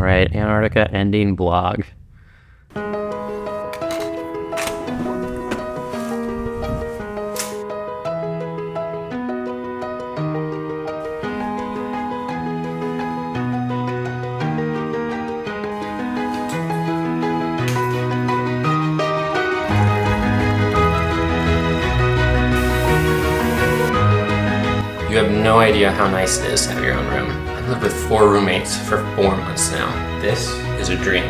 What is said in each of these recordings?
right, Antarctica ending vlog. You have no idea how nice it is to have your own room. I've lived with 4 roommates for 4 months now. This is a dream.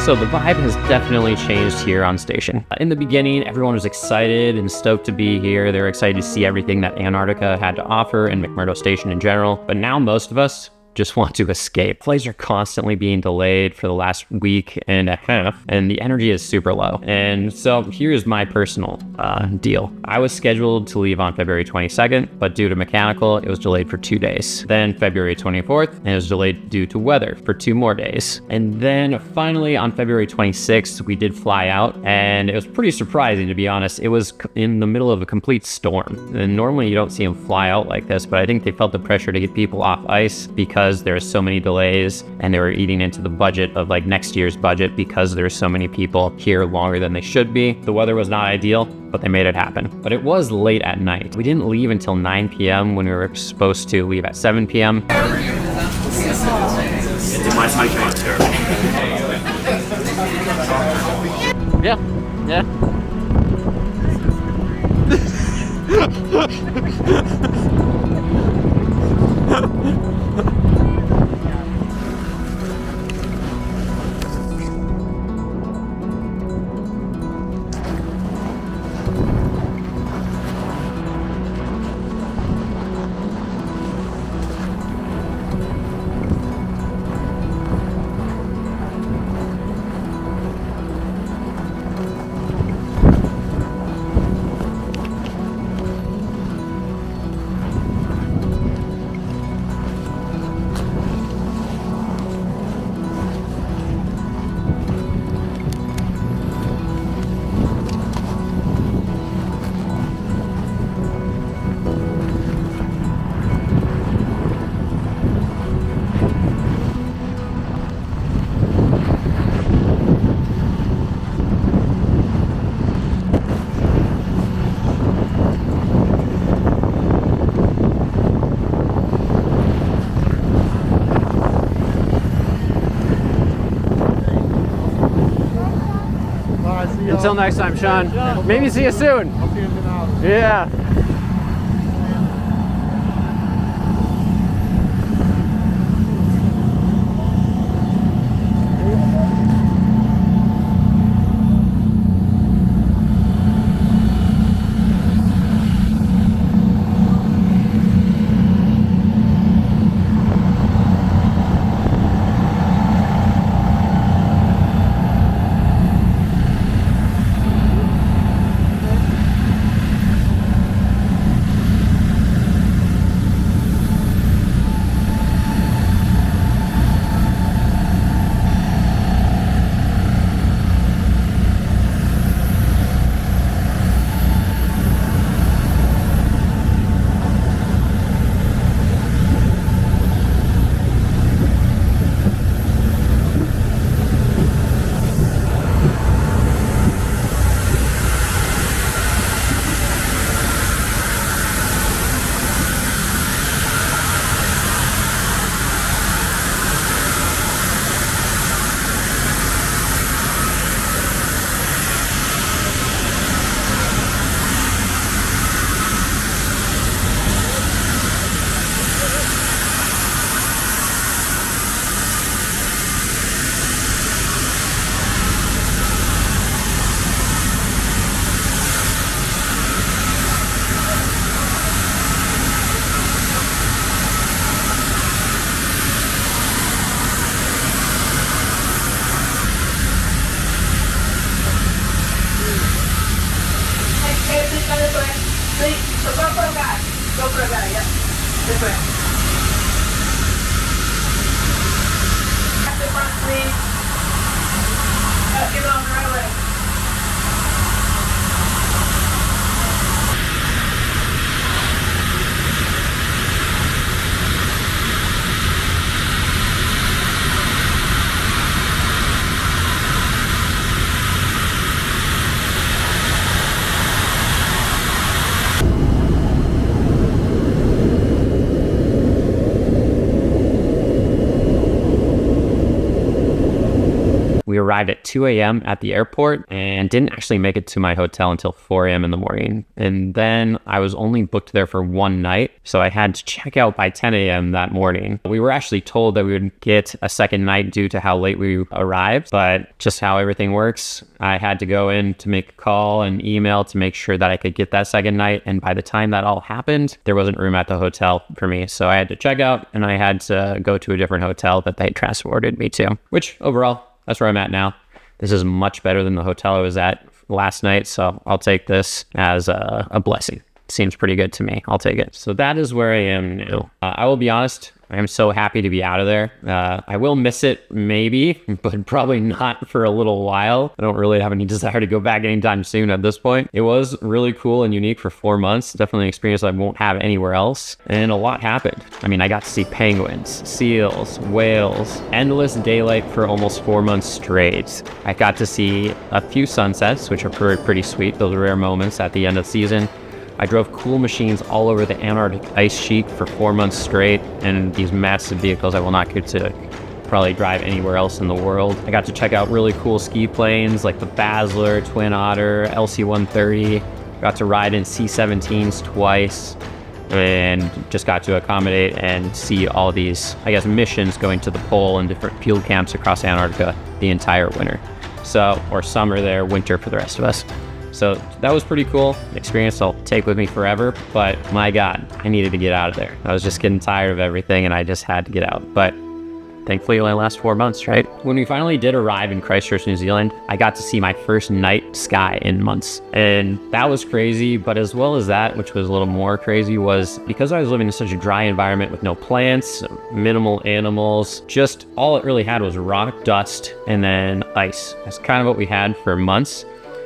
So the vibe has definitely changed here on station. In the beginning, everyone was excited and stoked to be here. They were excited to see everything that Antarctica had to offer and McMurdo Station in general. But now most of us just want to escape. Flights are constantly being delayed for the last week and a half, and the energy is super low. And so here's my personal deal. I was scheduled to leave on February 22nd, but due to mechanical, it was delayed for 2 days. Then February 24th, and it was delayed due to weather for 2 more days. And then finally on February 26th, we did fly out, and it was pretty surprising, to be honest. It was in the middle of a complete storm. And normally you don't see them fly out like this, but I think they felt the pressure to get people off ice because there are so many delays, and they were eating into the budget of like next year's budget because there's so many people here longer than they should be. The weather was not ideal, but they made it happen. But it was late at night. We didn't leave until 9 p.m. when we were supposed to leave at 7 p.m. Yeah. Until next time, Sean. Maybe see you soon. Yeah. This way. That's the front, please. Give it on the right way. We arrived at 2 a.m. at the airport and didn't actually make it to my hotel until 4 a.m. in the morning. And then I was only booked there for one night, so I had to check out by 10 a.m. that morning. We were actually told that we would get a second night due to how late we arrived, but just how everything works, I had to go in to make a call and email to make sure that I could get that second night. And by the time that all happened, there wasn't room at the hotel for me. So I had to check out and I had to go to a different hotel that they transported me to, which overall, that's where I'm at now. This is much better than the hotel I was at last night, so I'll take this as a blessing. Seems pretty good to me. I'll take it. So that is where I am now. I will be honest, I am so happy to be out of there. I will miss it maybe, but probably not for a little while. I don't really have any desire to go back anytime soon at this point. It was really cool and unique for 4 months. Definitely an experience I won't have anywhere else. And a lot happened. I mean, I got to see penguins, seals, whales, endless daylight for almost 4 months straight. I got to see a few sunsets, which are pretty sweet. Those rare moments at the end of the season. I drove cool machines all over the Antarctic ice sheet for 4 months straight, and these massive vehicles I will not get to probably drive anywhere else in the world. I got to check out really cool ski planes like the Basler, Twin Otter, LC-130. Got to ride in C17s twice, and just got to accommodate and see all these, I guess, missions going to the pole and different field camps across Antarctica the entire winter. So, or summer there, winter for the rest of us. So that was pretty cool. Experience I'll take with me forever, but my God, I needed to get out of there. I was just getting tired of everything and I just had to get out. But thankfully it only lasts 4 months, right? When we finally did arrive in Christchurch, New Zealand, I got to see my first night sky in months. And that was crazy, but as well as that, which was a little more crazy, was because I was living in such a dry environment with no plants, minimal animals, just all it really had was rock, dust, and then ice. That's kind of what we had for months.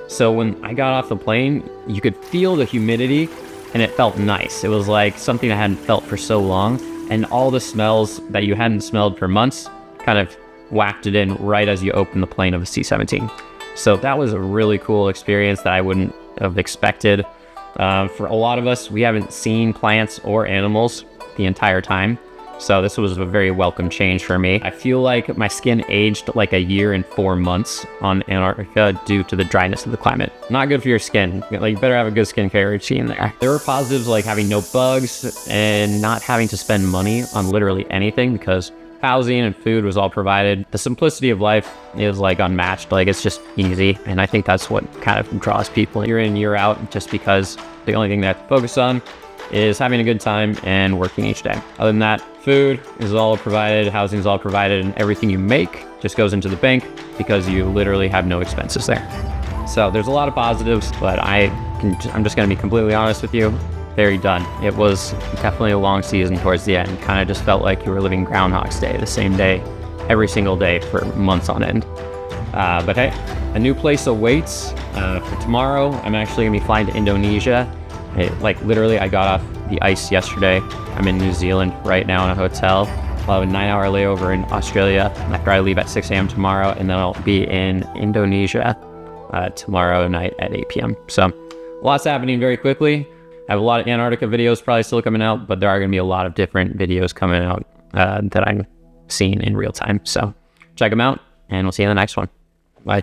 So when I got off the plane, you could feel the humidity and it felt nice. It was like something I hadn't felt for so long. And all the smells that you hadn't smelled for months kind of whacked it in right as you opened the plane of a C-17. So that was a really cool experience that I wouldn't have expected. For a lot of us, we haven't seen plants or animals the entire time. So this was a very welcome change for me. I feel like my skin aged like a year and 4 months on Antarctica due to the dryness of the climate. Not good for your skin. Like, you better have a good skincare routine there. There were positives like having no bugs and not having to spend money on literally anything because housing and food was all provided. The simplicity of life is like unmatched. Like, it's just easy. And I think that's what kind of draws people year in, year out, just because the only thing they have to focus on is having a good time and working each day. Other than that, food is all provided, housing is all provided, and everything you make just goes into the bank because you literally have no expenses there. So there's a lot of positives, but I'm just gonna be completely honest with you, very done. It was definitely a long season towards the end. Kind of just felt like you were living Groundhog's Day, the same day, every single day for months on end. But hey, a new place awaits. For tomorrow, I'm actually gonna be flying to Indonesia. Like, literally, I got off the ice yesterday. I'm in New Zealand right now in a hotel. I'll have a 9-hour layover in Australia after I leave at 6 a.m. tomorrow, and then I'll be in Indonesia tomorrow night at 8 p.m. So lots happening very quickly. I have a lot of Antarctica videos probably still coming out, but there are going to be a lot of different videos coming out that I'm seeing in real time. So check them out, and we'll see you in the next one. Bye.